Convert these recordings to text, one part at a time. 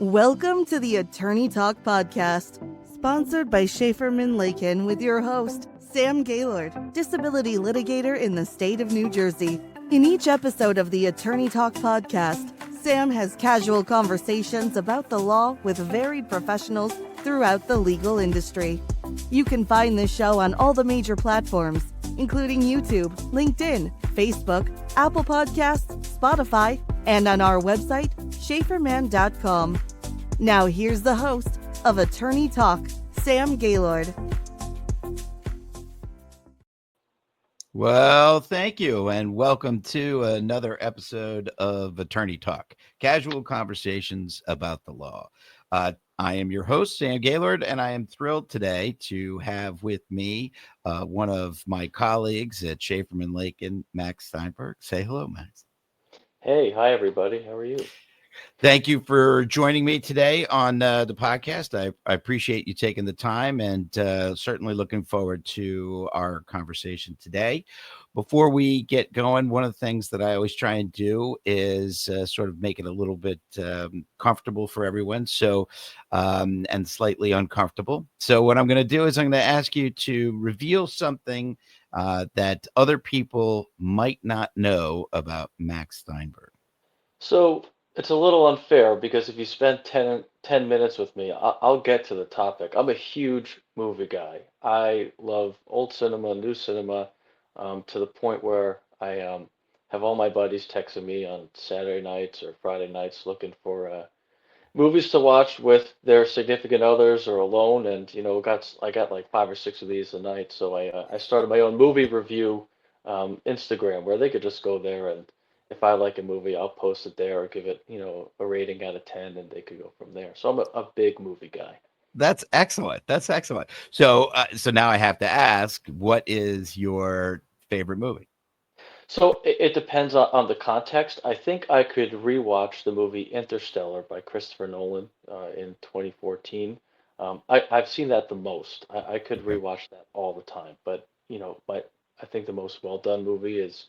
Welcome to the Attorney Talk Podcast, sponsored by Szaferman Lakind with your host, Sam Gaylord, disability litigator in the state of New Jersey. In each episode of the Attorney Talk Podcast, Sam has casual conversations about the law with varied professionals throughout the legal industry. You can find this show on all the major platforms, including YouTube, LinkedIn, Facebook, Apple Podcasts, Spotify, and on our website, Szaferman.com. Now here's the host of Attorney Talk, Sam Gaylord. Well, thank you, and welcome to another episode of Attorney Talk, casual conversations about the law. I am your host, Sam Gaylord, and I am thrilled today to have with me one of my colleagues at Szaferman Lakind, Max Steinberg. Say hello, Max. Hey, hi everybody. How are you? Thank you for joining me today on the podcast. I appreciate you taking the time and certainly looking forward to our conversation today. Before we get going, one of the things that I always try and do is sort of make it a little bit comfortable for everyone, and slightly uncomfortable. So what I'm going to do is I'm going to ask you to reveal something that other people might not know about Max Steinberg. So it's a little unfair because if you spend 10 minutes with me, I'll get to the topic. I'm a huge movie guy. I love old cinema, new cinema, to the point where I have all my buddies texting me on Saturday nights or Friday nights looking for movies to watch with their significant others or alone. And I got like 5 or 6 of these a night. So I started my own movie review Instagram where they could just go there and if I like a movie, I'll post it there or give it, a rating out of 10 and they could go from there. So I'm a big movie guy. That's excellent. That's excellent. So now I have to ask, what is your favorite movie? So it depends on the context. I think I could rewatch the movie Interstellar by Christopher Nolan in 2014. I've seen that the most. I could Okay. rewatch that all the time. But I think the most well done movie is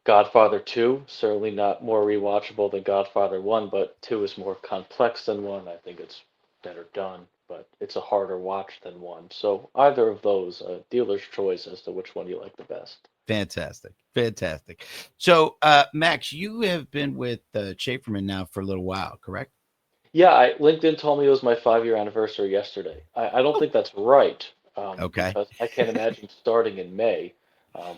Godfather 2, certainly not more rewatchable than Godfather 1, but 2 is more complex than 1. I think it's better done, but it's a harder watch than 1. So either of those, dealer's choice as to which one you like the best. Fantastic. Fantastic. So, Max, you have been with Schaeferman now for a little while, correct? Yeah, LinkedIn told me it was my 5-year anniversary yesterday. I don't Oh, think that's right okay. because I can't imagine starting in May.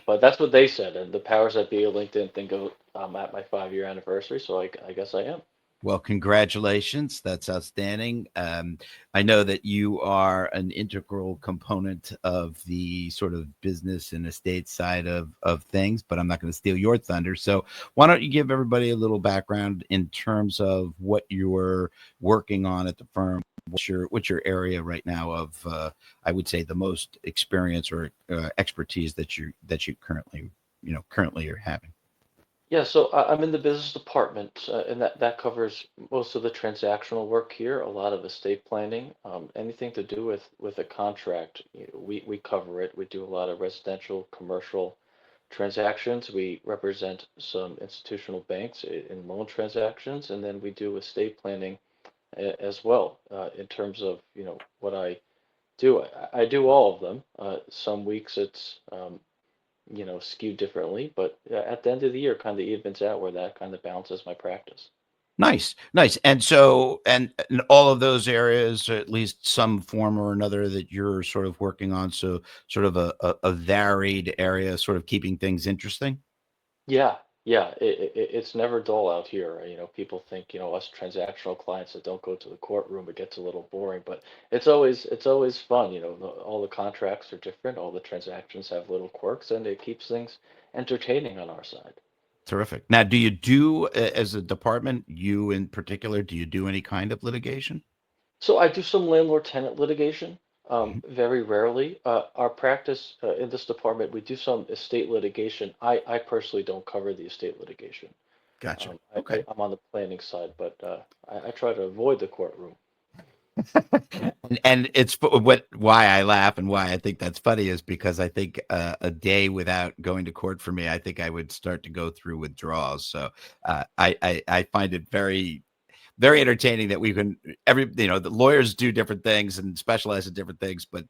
But that's what they said, and the powers that be at LinkedIn think of at my 5-year anniversary, so I guess I am. Well, congratulations. That's outstanding. I know that you are an integral component of the sort of business and estate side of things, but I'm not going to steal your thunder. So why don't you give everybody a little background in terms of what you're working on at the firm? What's your area right now of I would say the most experience or expertise that you currently are having. Yeah, so I'm in the business department, and that covers most of the transactional work here, a lot of estate planning, anything to do with a contract. We cover it. We do a lot of residential, commercial transactions. We represent some institutional banks in loan transactions, and then we do estate planning as well, in terms of, what I do. I do all of them. Some weeks it's skewed differently. But at the end of the year, kind of evens out where that kind of balances my practice. Nice, nice. And so, and in all of those areas, at least some form or another that you're sort of working on. So, sort of a varied area, sort of keeping things interesting. Yeah, yeah, it's never dull out here. People think, us transactional clients that don't go to the courtroom, it gets a little boring, but it's always fun. All the contracts are different, all the transactions have little quirks, and it keeps things entertaining on our side. Terrific. Now, do you do, as a department, you in particular, do you do any kind of litigation? So I do some landlord-tenant litigation, Mhm. very rarely. Our practice in this department, we do some estate litigation. I personally don't cover the estate litigation. Gotcha. I'm on the planning side, but I try to avoid the courtroom. And why I laugh and why I think that's funny is because I think a day without going to court for me, I think I would start to go through withdrawals. So I find it very very entertaining that we can the lawyers do different things and specialize in different things, but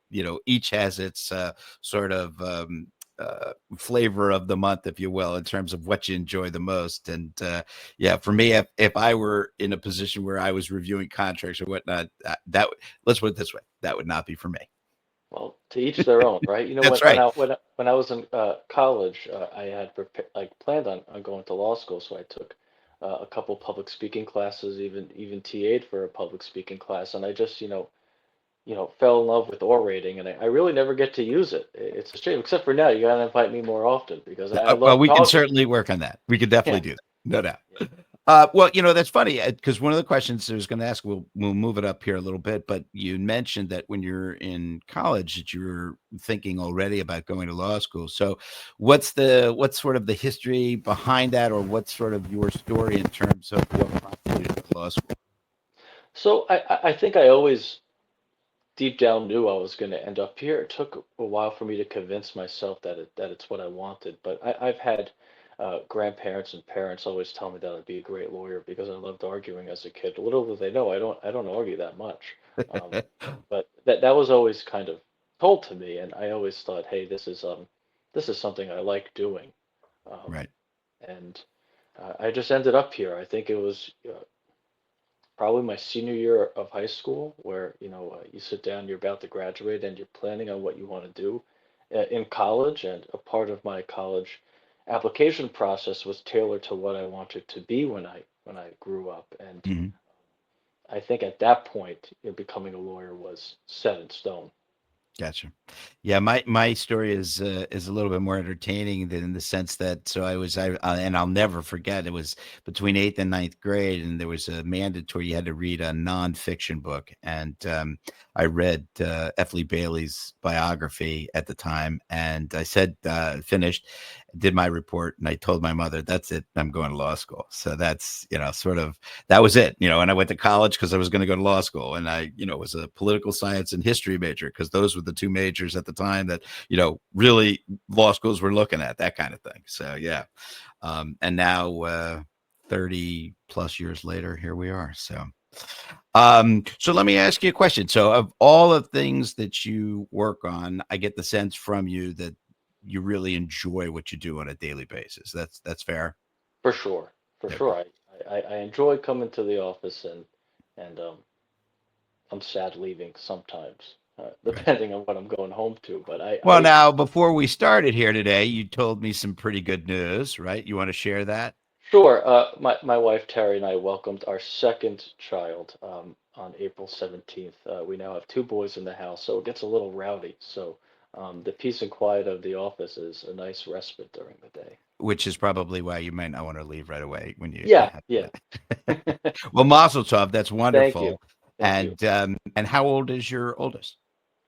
each has its sort of flavor of the month, if you will, in terms of what you enjoy the most. And yeah, for me, if I were in a position where I was reviewing contracts or whatnot, that let's put it this way, that would not be for me. Well, to each their own, right? That's When right. I was in college, I had planned on going to law school, so I took a couple public speaking classes, even TA'd for a public speaking class, and I just fell in love with orating, and I really never get to use it. It's a shame, except for now. You gotta invite me more often because I Well, love we can talking. certainly work on that. We could definitely Yeah, do that. No doubt. yeah. Well, that's funny because one of the questions I was going to ask, we'll move it up here a little bit, but you mentioned that when you're in college that you were thinking already about going to law school. So, what's sort of the history behind that, or what's sort of your story in terms of what prompted you to go to law school? So I think I always deep down knew I was going to end up here. It took a while for me to convince myself that it's what I wanted. But I've had grandparents and parents always tell me that I'd be a great lawyer because I loved arguing as a kid. Little do they know, I don't argue that much. Um, but that was always kind of told to me, and I always thought, hey, this is something I like doing. Um, Right. and I just ended up here. I think it was probably my senior year of high school, where you sit down, you're about to graduate, and you're planning on what you want to do in college. And a part of my college application process was tailored to what I wanted to be when I grew up. And Mhm. I think at that point, becoming a lawyer was set in stone. Gotcha. Yeah, my story is a little bit more entertaining than in the sense that and I'll never forget, it was between eighth and ninth grade, and there was a mandatory, you had to read a nonfiction book, and I read F. Lee Bailey's biography at the time, and I said finished, did my report, and I told my mother, that's it, I'm going to law school. So that's sort of that was it. And I went to college because I was going to go to law school, and I was a political science and history major because those were the two majors at the time that really law schools were looking at, that kind of thing. So yeah, and now 30 plus years later, here we are. So let me ask you a question. So of all the things that you work on, I get the sense from you that you really enjoy what you do on a daily basis. That's fair. For sure, for sure. Okay. I enjoy coming to the office, and I'm sad leaving sometimes, Right. depending on what I'm going home to. But Well, now before we started here today, you told me some pretty good news, right? You want to share that? sure. My wife Terry and I welcomed our second child on April 17th. We now have two boys in the house, so it gets a little rowdy. So the peace and quiet of the office is a nice respite during the day. Which is probably why you might not want to leave right away when you Yeah, have yeah. that. Well, Mazel Tov, that's Thank you. wonderful. Thank you. And how old is your oldest?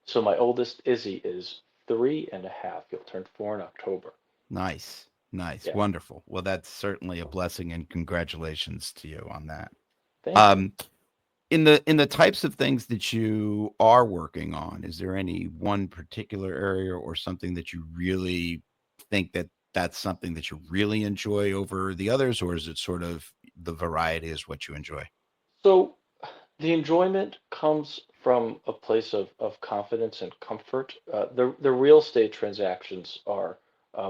So my oldest Izzy is 3.5. He'll turn 4 in October. Nice, nice, Yeah. wonderful. Well, that's certainly a blessing, and congratulations to you on that. Thank you. Um, in the types of things that you are working on, is there any one particular area or something that you really think that that's something that you really enjoy over the others, or is it sort of the variety is what you enjoy? So the enjoyment comes from a place of confidence and comfort. The real estate transactions are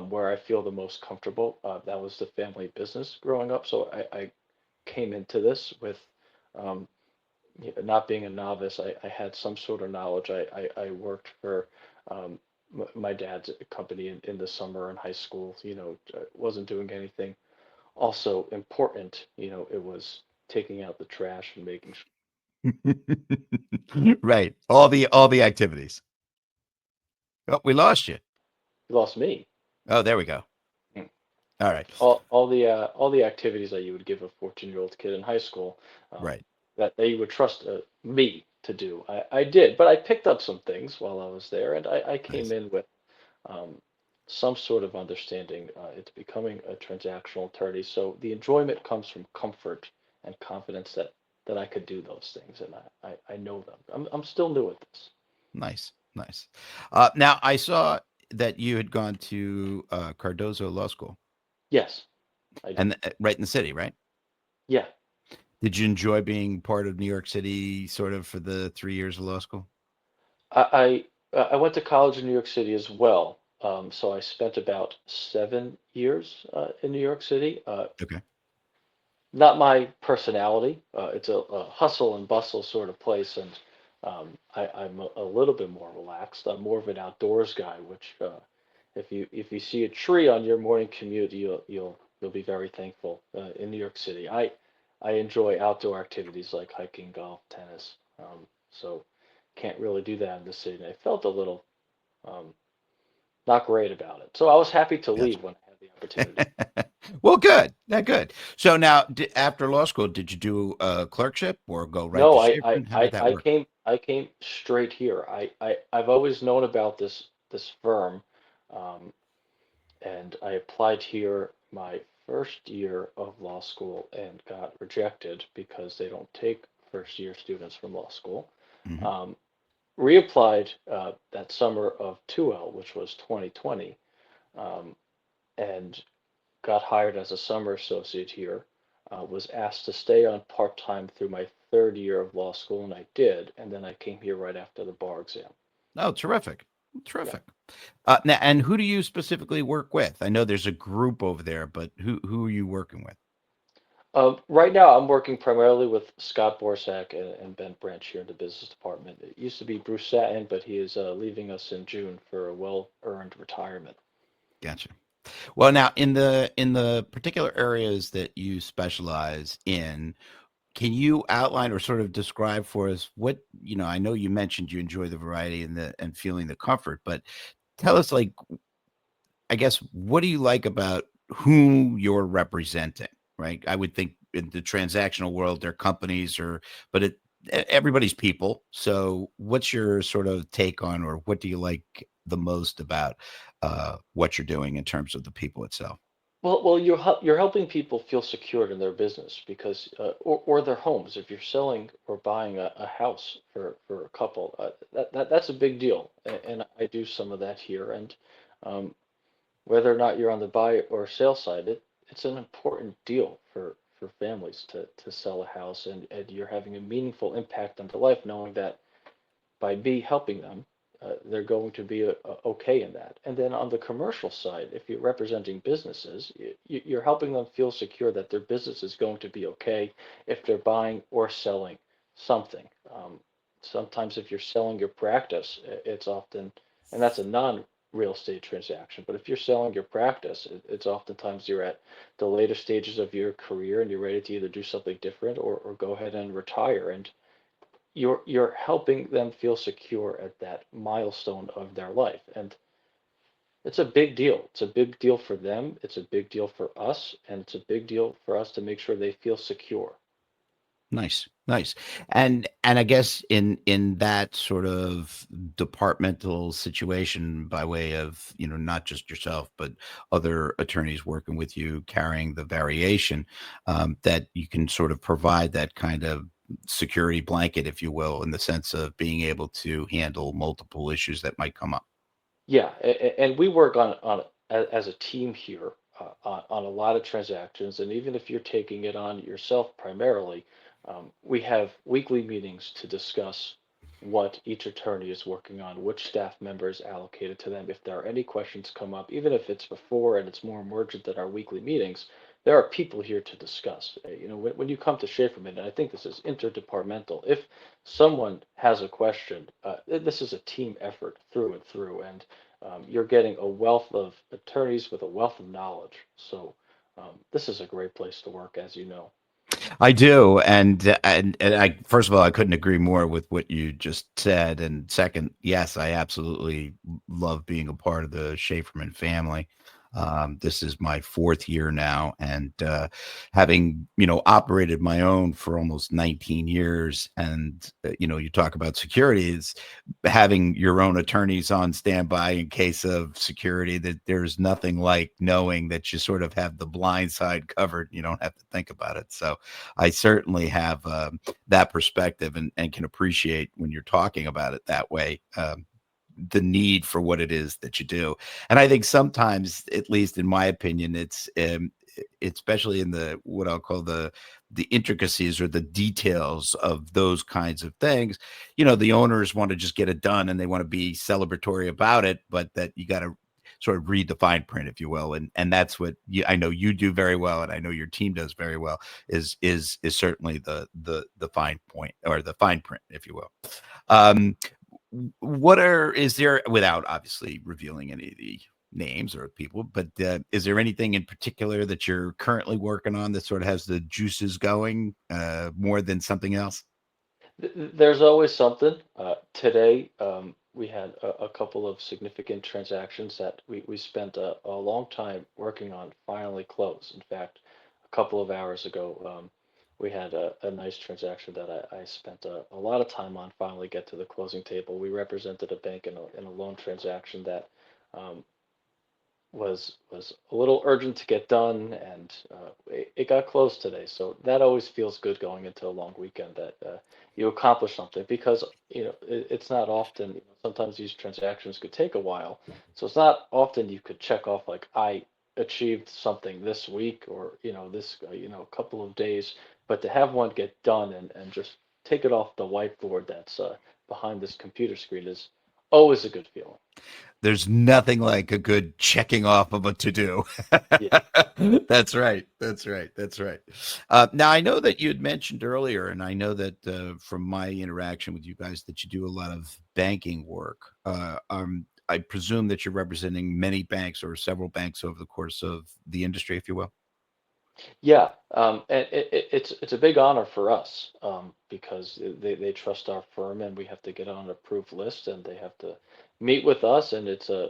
where I feel the most comfortable. That was the family business growing up. So I came into this with um, not being a novice. I had some sort of knowledge. I worked for my dad's company in the summer in high school. Wasn't doing anything also important. It was taking out the trash and making sure Right. All the activities. Oh, we lost you. you lost me. Oh, there we go. Mm. All right. All the activities that you would give a 14-year-old kid in high school, um, Right. that they would trust me to do. I did, but I picked up some things while I was there, and I came Nice. in with um, some sort of understanding into becoming a transactional attorney. So the enjoyment comes from comfort and confidence that I could do those things, and I know them. I'm still new at this. Nice. Nice. Now I saw that you had gone to Cardozo Law School, Yes, I did. and right in the city, right? Yeah. Did you enjoy being part of New York City sort of for the 3 years of law school? I went to college in New York City as well. So I spent about 7 years in New York City. Okay. Not my personality. It's a hustle and bustle sort of place, and I'm a little bit more relaxed. I'm more of an outdoors guy, which if you see a tree on your morning commute, you'll be very thankful. In New York City, I enjoy outdoor activities like hiking, golf, tennis. So can't really do that in the city. And I felt a little um, not great about it. So I was happy to Gotcha. leave when I had the opportunity. Well, good. That good. So now, after law school, did you do a clerkship or go right to No, Schaferman? How did that work? I came straight here. I've always known about this firm, um, and I applied here my first year of law school and got rejected because they don't take first year students from law school. Hmm. Um, Reapplied that summer of 2L, which was 2020, um, and got hired as a summer associate here, was asked to stay on part-time through my third year of law school, and I did. And then I came here right after the bar exam. Oh, terrific. Yeah. Terrific. Now, and who do you specifically work with? I know there's a group over there, but who are you working with? Right now, I'm working primarily with Scott Borsak and Ben Branch here in the business department. It used to be Bruce Satin, but he is leaving us in June for a well-earned retirement. Gotcha. Well, now in the particular areas that you specialize in, can you outline or sort of describe for us what, I know you mentioned you enjoy the variety and feeling the comfort, but tell us, like, I guess, what do you like about who you're representing, right? I would think in the transactional world, they're companies but everybody's people. So what's your sort of take on, or what do you like the most about what you're doing in terms of the people itself? Well, you're helping people feel secured in their business because or their homes. If you're selling or buying a house for a couple, that's a big deal, and I do some of that here. And um, whether or not you're on the buy or sell side, it's an important deal for families to sell a house, and you're having a meaningful impact on their life, knowing that by me helping them, they're going to be okay in that. And then on the commercial side, if you're representing businesses, you're helping them feel secure that their business is going to be okay if they're buying or selling something. Sometimes if you're selling your practice, it's often, and that's a non-real estate transaction, but if you're selling your practice, it's oftentimes you're at the later stages of your career and you're ready to either do something different or go ahead and retire. And you're helping them feel secure at that milestone of their life, and it's a big deal. It's a big deal for them, it's a big deal for us, and it's a big deal for us to make sure they feel secure. Nice, nice. And I guess in that sort of departmental situation, by way of, not just yourself, but other attorneys working with you, carrying the variation, that you can sort of provide that kind of security blanket, if you will, in the sense of being able to handle multiple issues that might come up. Yeah, and we work as a team here on a lot of transactions, and even if you're taking it on yourself primarily, we have weekly meetings to discuss what each attorney is working on, which staff member is allocated to them. If there are any questions come up, even if it's before and it's more emergent than our weekly meetings, there are people here to discuss. When you come to Schaeferman, and I think this is interdepartmental, if someone has a question, this is a team effort through and through, and you're getting a wealth of attorneys with a wealth of knowledge. So this is a great place to work, as you know. I do, and I, first of all, I couldn't agree more with what you just said. And second, yes, I absolutely love being a part of the Schaeferman family. This is my fourth year now, and having operated my own for almost 19 years, and you talk about security, is having your own attorneys on standby in case of security. That there's nothing like knowing that you sort of have the blind side covered. You don't have to think about it. So I certainly have that perspective, and can appreciate when you're talking about it that way. The need for what it is that you do. And I think sometimes, at least in my opinion, especially in the what I'll call the intricacies or the details of those kinds of things. The owners want to just get it done and they want to be celebratory about it, but that you got to sort of read the fine print, if you will, and that's what I know you do very well, and I know your team does very well. Is certainly the fine point or the fine print, if you will. Um, is there, without obviously revealing any of the names or people, but is there anything in particular that you're currently working on that sort of has the juices going more than something else? There's always something. Today, we had a couple of significant transactions that we spent a long time working on finally close. In fact, a couple of hours ago, we had a nice transaction that I spent a lot of time on finally get to the closing table. We represented a bank in a loan transaction that um, was a little urgent to get done, and it got closed today. So that always feels good going into a long weekend that you accomplish something because it's not often. Sometimes these transactions could take a while, so it's not often you could check off like I achieved something this week or this couple of days. But to have one get done and just take it off the whiteboard that's behind this computer screen is always a good feeling. There's nothing like a good checking off of a to do. Yeah. That's right. That's right. That's right. Now, I know that you had mentioned earlier, and I know that from my interaction with you guys, that you do a lot of banking work. I presume that you're representing many banks or several banks over the course of the industry, if you will. Yeah, and it's a big honor for us because they trust our firm and we have to get on an approved list and they have to meet with us and it's a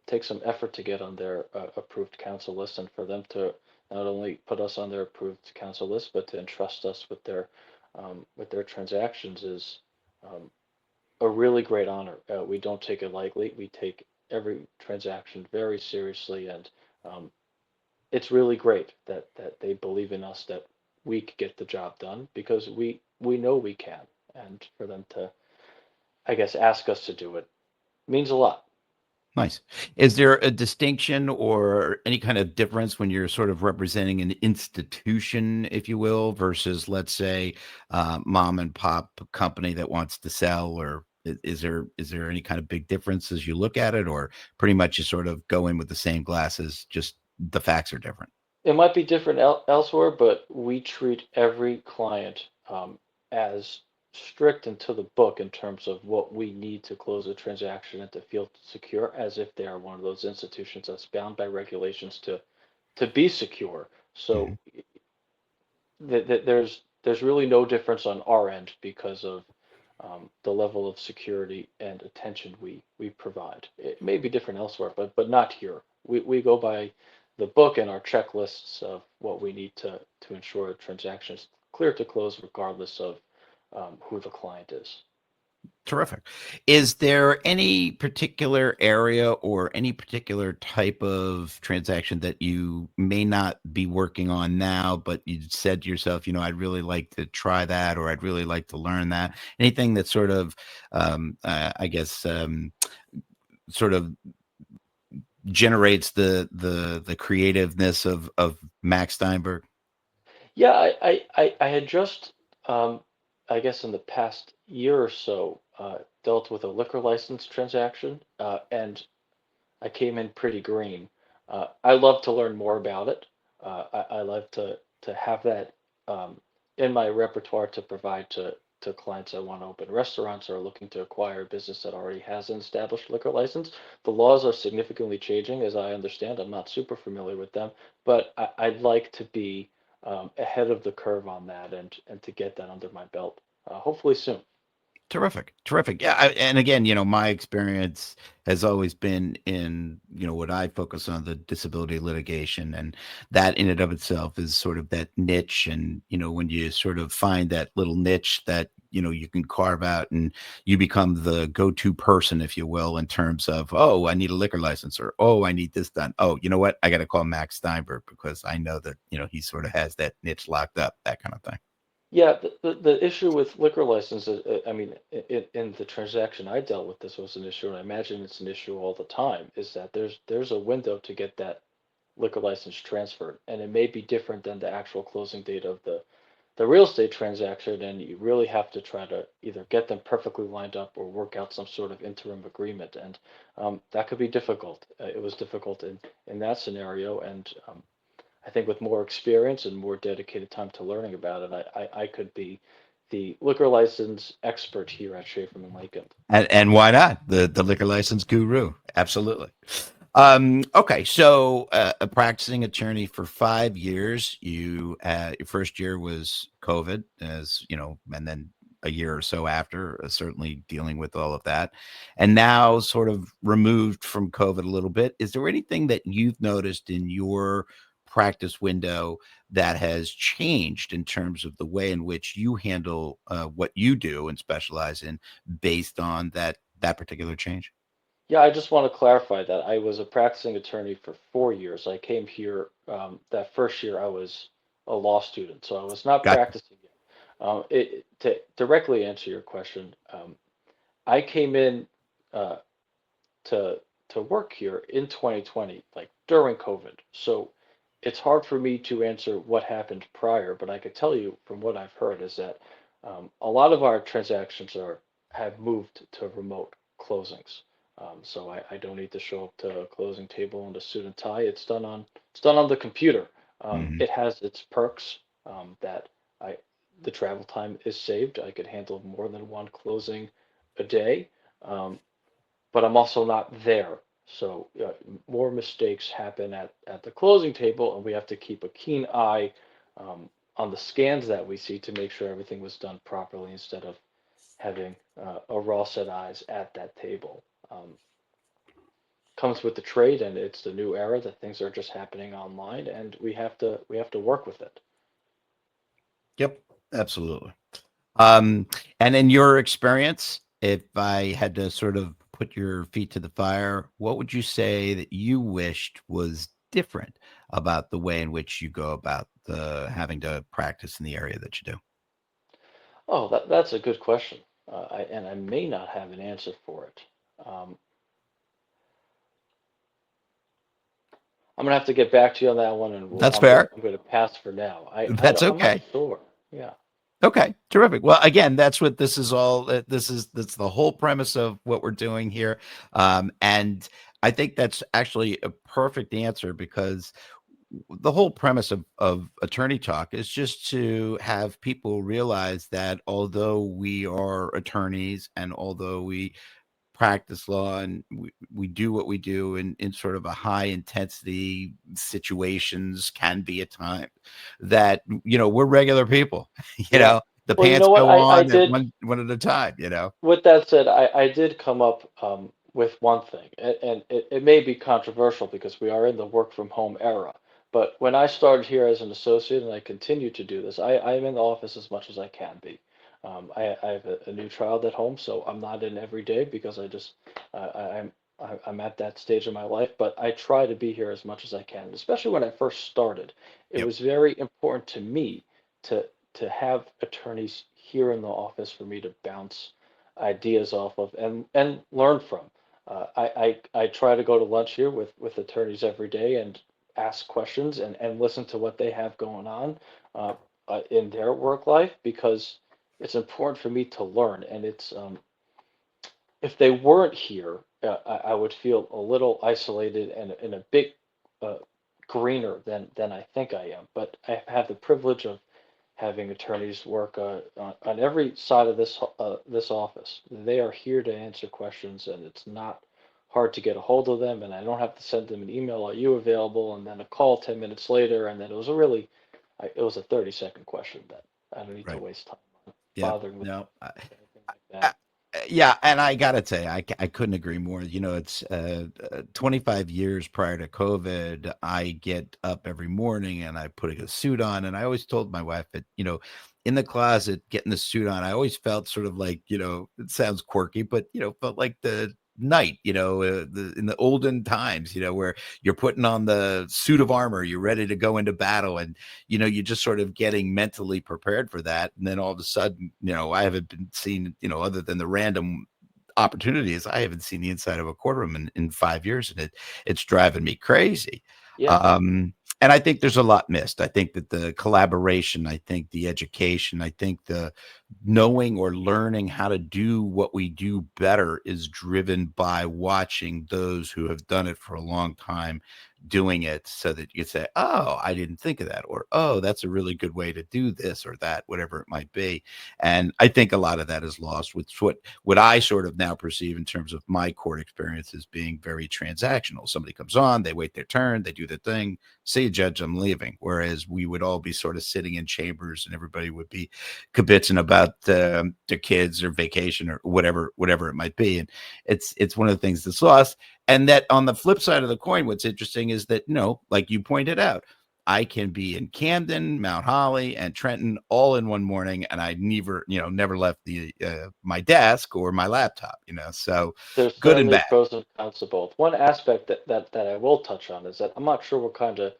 takes some effort to get on their approved counsel list and for them to not only put us on their approved counsel list but to entrust us with their transactions is um, a really great honor. We don't take it lightly. We take every transaction very seriously and um, it's really great that they believe in us that we could get the job done because we know we can, and for them to, I guess, ask us to do it means a lot. Nice. Is there a distinction or any kind of difference when you're sort of representing an institution, if you will, versus, let's say, mom and pop company that wants to sell, or is there any kind of big difference as you look at it, or pretty much you sort of go in with the same glasses, just the facts are different? It might be different elsewhere, but we treat every client as strict and to the book in terms of what we need to close a transaction and to feel secure, as if they are one of those institutions that's bound by regulations to be secure. So Mhm. there's really no difference on our end because of the level of security and attention we provide. It may be different elsewhere, but not here. We go by the book and our checklists of what we need to ensure a transaction is clear to close, regardless of who the client is. Terrific. Is there any particular area or any particular type of transaction that you may not be working on now, but you said to yourself, I'd really like to try that, or I'd really like to learn that? Anything that sort of, I guess, sort of generates the creativeness of Max Steinberg? Yeah, I had just, I guess, in the past year or so, dealt with a liquor license transaction, and I came in pretty green. I love to learn more about it. I love to have that in my repertoire to provide to clients that want to open restaurants or are looking to acquire a business that already has an established liquor license. The laws are significantly changing, as I understand. I'm not super familiar with them, but I'd like to be ahead of the curve on that and to get that under my belt, hopefully soon. Terrific, terrific. Yeah, and again, my experience has always been in, what I focus on, the disability litigation, and that in and of itself is sort of that niche. And when you sort of find that little niche that you can carve out, and you become the go-to person, if you will, in terms of, oh, I need a liquor license, or oh, I need this done. Oh, you know what? I got to call Max Steinberg because I know that he sort of has that niche locked up, that kind of thing. Yeah, the issue with liquor licenses, I mean, in the transaction I dealt with, this was an issue, and I imagine it's an issue all the time, is that there's a window to get that liquor license transferred, and it may be different than the actual closing date of the real estate transaction, and you really have to try to either get them perfectly lined up or work out some sort of interim agreement, and that could be difficult. It was difficult in that scenario, and I think with more experience and more dedicated time to learning about it, I could be the liquor license expert here at Schaferman Lakind. And why not? The liquor license guru. Absolutely. Okay, so a practicing attorney for 5 years. Your first year was COVID, as you know, and then a year or so after, certainly dealing with all of that, and now sort of removed from COVID a little bit. Is there anything that you've noticed in your practice window that has changed in terms of the way in which you handle what you do and specialize in, based on that particular change? Yeah, I just want to clarify that I was a practicing attorney for 4 years. I came here that first year I was a law student, so I was not Got practicing yet. To directly answer your question, I came in uh, to work here in 2020, like during COVID. So it's hard for me to answer what happened prior, but I could tell you from what I've heard is that a lot of our transactions are have moved to remote closings. So I don't need to show up to a closing table in a suit and tie. It's done on the computer. Mhm. It has its perks that I the travel time is saved. I could handle more than one closing a day. Um, but I'm also not there. So more mistakes happen at the closing table, and we have to keep a keen eye on the scans that we see to make sure everything was done properly instead of having a raw set eyes at that table. Comes with the trade, and it's the new era that things are just happening online, and we have to work with it. Yep, absolutely. Um, and in your experience, if I had to sort of put your feet to the fire, what would you say that you wished was different about the way in which you go about having to practice in the area that you do? Oh, that's a good question, and I may not have an answer for it. Um, I'm gonna have to get back to you on that one, and That's I'm gonna fair. I'm gonna pass for now. That's I'm not okay. sure. Yeah. Okay, terrific. Well, again, that's what this is all. That's the whole premise of what we're doing here, and I think that's actually a perfect answer, because the whole premise of attorney talk is just to have people realize that although we are attorneys, and although we practice law, and we do what we do in sort of a high intensity situations, can be at times, that we're regular people. you Yeah. know the Well, you pants know what? go I on at did. one at a time. With that said, I did come up with one thing, and it may be controversial because we are in the work from home era. But when I started here as an associate, and I continue to do this, I'm in the office as much as I can be. I have a new child at home, so I'm not in every day because I'm at that stage of my life. But I try to be here as much as I can, especially when I first started. It Yep. was very important to me to have attorneys here in the office for me to bounce ideas off of and learn from. I try to go to lunch here with attorneys every day and ask questions and listen to what they have going on uh, in their work life because it's important for me to learn. And it's if they weren't here, I would feel a little isolated and a bit uh, greener than I think I am. But I have the privilege of having attorneys work on every side of this office. They are here to answer questions, and it's not hard to get a hold of them. And I don't have to send them an email, "Are you available?" and then a call 10 minutes later, and then it was a 30-second question that I don't need to Right. waste time on Yep. bothering with No. anything like Uh, that. yeah, and I gotta say, I couldn't agree more. It's 25 years prior to COVID. I get up every morning and I put a suit on, and I always told my wife that, in the closet, getting the suit on, I always felt sort of like, it sounds quirky, but felt like the knight, in the olden times, where you're putting on the suit of armor, you're ready to go into battle, and you're just sort of getting mentally prepared for that. And then all of a sudden, I haven't been seen, other than the random opportunities, I haven't seen the inside of a courtroom in 5 years, and it's driving me crazy. Yeah. And I think there's a lot missed. I think that the collaboration, I think the education, I think the knowing or learning how to do what we do better is driven by watching those who have done it for a long time doing it, so that you say, oh, I didn't think of that, or oh, that's a really good way to do this or that, whatever it might be. And I think a lot of that is lost with what I sort of now perceive in terms of my court experience as being very transactional. Somebody comes on, they wait their turn, they do their thing, say, judge, I'm leaving. Whereas we would all be sort of sitting in chambers and everybody would be kibitzing about their kids or vacation or whatever it might be. And it's one of the things that's lost. And that on the flip side of the coin, what's interesting is that, like you pointed out, I can be in Camden, Mount Holly, and Trenton all in one morning, and I never left the my desk or my laptop. So There's good and certainly bad. pros and cons to both. One aspect that I will touch on is that I'm not sure what kind of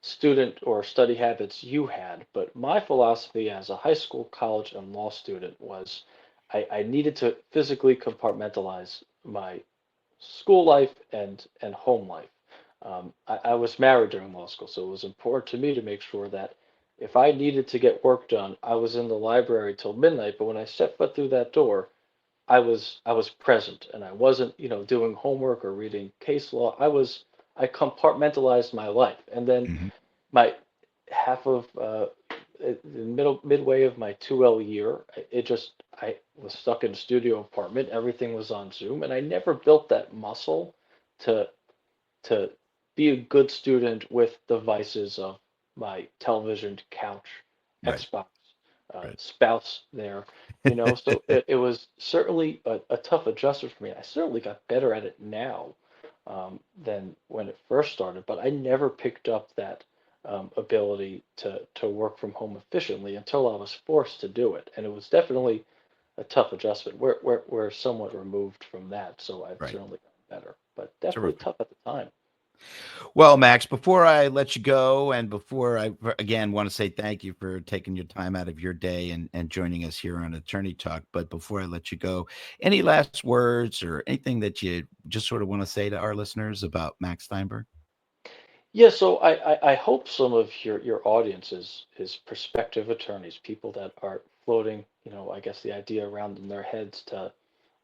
student or study habits you had, but my philosophy as a high school, college, and law student was I needed to physically compartmentalize my school life and home life. I was married during law school, so it was important to me to make sure that if I needed to get work done, I was in the library till midnight. But when I stepped foot through that door, I was present and I wasn't, doing homework or reading case law. I compartmentalized my life. And then Mhm. my half of the midway of my 2L year, I was stuck in a studio apartment. Everything was on Zoom, and I never built that muscle to to be a good student with devices of my television, couch, Right. Xbox, Right. spouse there, So it was certainly a tough adjustment for me. I certainly got better at it now than when it first started, but I never picked up that ability to work from home efficiently until I was forced to do it. And it was definitely a tough adjustment. We're somewhat removed from that, so I've Right. certainly gotten better, but definitely Terrific. tough at the time. Well, Max, before I let you go, and before I again want to say thank you for taking your time out of your day and joining us here on Attorney Talk. But before I let you go, any last words or anything that you just sort of want to say to our listeners about Max Steinberg? Yeah, so I hope some of your audience is prospective attorneys, people that are floating, I guess the idea around in their heads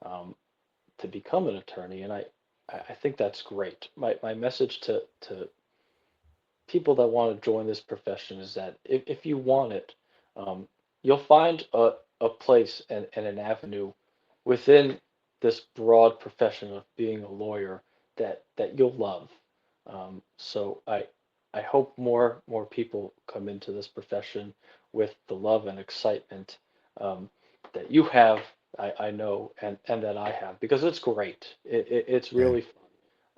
um, to become an attorney, and I think that's great. My message to people that want to join this profession is that if you want it, um, you'll find a place and an avenue within this broad profession of being a lawyer that you'll love. So I hope more people come into this profession with the love and excitement um, that you have. I know and that I have because it's great. It's Yeah. really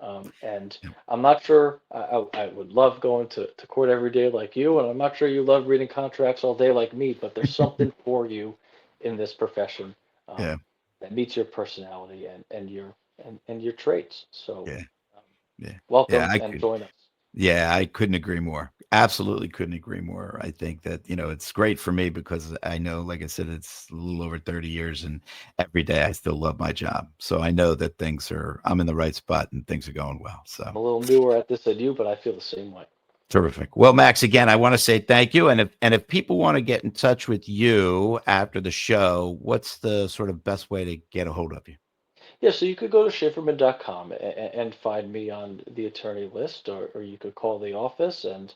fun. And Yeah. I'm not sure I would love going to court every day like you, and I'm not sure you love reading contracts all day like me, but there's something for you in this profession Yeah. um, that meets your personality and your traits. So Yeah. um, Yeah. Yeah. welcome and join us. Yeah, I couldn't agree more. Absolutely couldn't agree more. I think that, it's great for me because I know, like I said, it's a little over 30 years and every day I still love my job. So I know that I'm in the right spot and things are going well. So I'm a little newer at this than you, but I feel the same way. terrific. Well, Max, again, I want to say thank you. And if people want to get in touch with you after the show, what's the sort of best way to get a hold of you? Yeah, so you could go to Schaferman.com and find me on the attorney list, or you could call the office and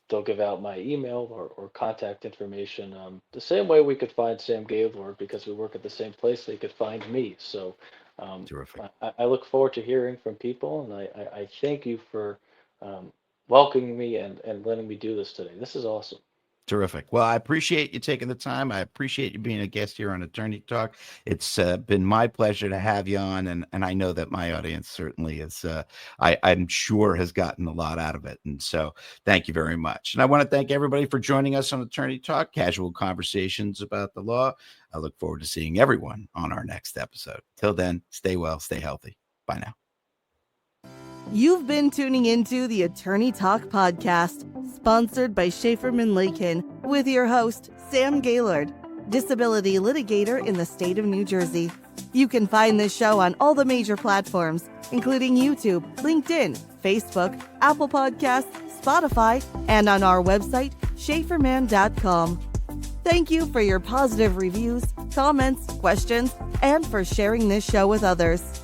they'll give out my email or contact information. The same way we could find Sam Gaylord because we work at the same place, they could find me. So um, Terrific. I look forward to hearing from people, and I thank you for um, welcoming me and letting me do this today. This is awesome. Terrific. Well, I appreciate you taking the time. I appreciate you being a guest here on Attorney Talk. It's been my pleasure to have you on, and I know that my audience certainly is. I'm sure has gotten a lot out of it, and so thank you very much. And I want to thank everybody for joining us on Attorney Talk, casual conversations about the law. I look forward to seeing everyone on our next episode. Till then, stay well, stay healthy. Bye now. You've been tuning into the Attorney Talk podcast, sponsored by Szaferman Lakind, with your host, Sam Gaylord, disability litigator in the state of New Jersey. You can find this show on all the major platforms, including YouTube, LinkedIn, Facebook, Apple Podcasts, Spotify, and on our website, Szaferman.com. Thank you for your positive reviews, comments, questions, and for sharing this show with others.